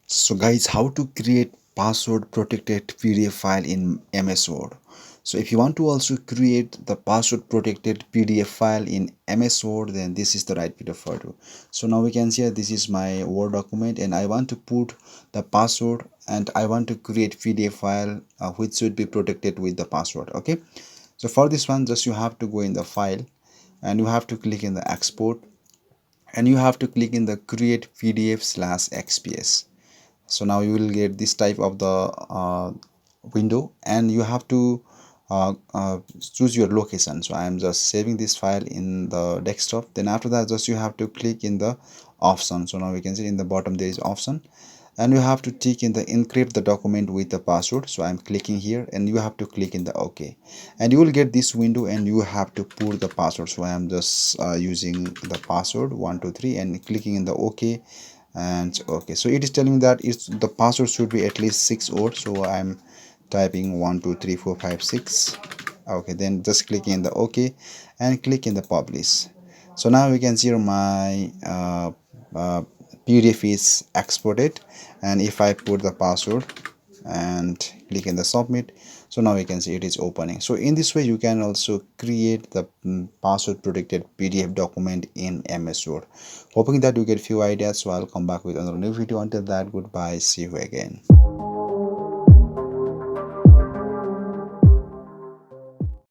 So guys, how to create password protected PDF file in MS Word. So if you want to also create the password protected PDF file in MS Word, then this is the right video for you. So now we can see this is my Word document and I want to put the password and I want to create PDF file which should be protected with the password. Okay, so for this one, just you have to go in the file and you have to click in the export and you have to click in the create PDF/XPS. So now you will get this type of the window and you have to choose your location. So I am just saving this file in the desktop. Then after that, just you have to click in the option. So now we can see in the bottom there is option and you have to tick in the encrypt the document with the password. So I'm clicking here and you have to click in the OK and you will get this window and you have to put the password. So I am just using the password 123 and clicking in the OK and okay. So it is telling me that it's the password should be at least 6 words. So I'm typing 1 2 3 4 5 6. Okay, then just click in the OK and click in the publish. So now we can see my uh, PDF is exported and if I put the password and click in the submit, so now you can see it is opening. So in this way you can also create the password protected PDF document in MS Word. Hoping that you get few ideas. So I'll come back with another new video. Until that, goodbye, see you again.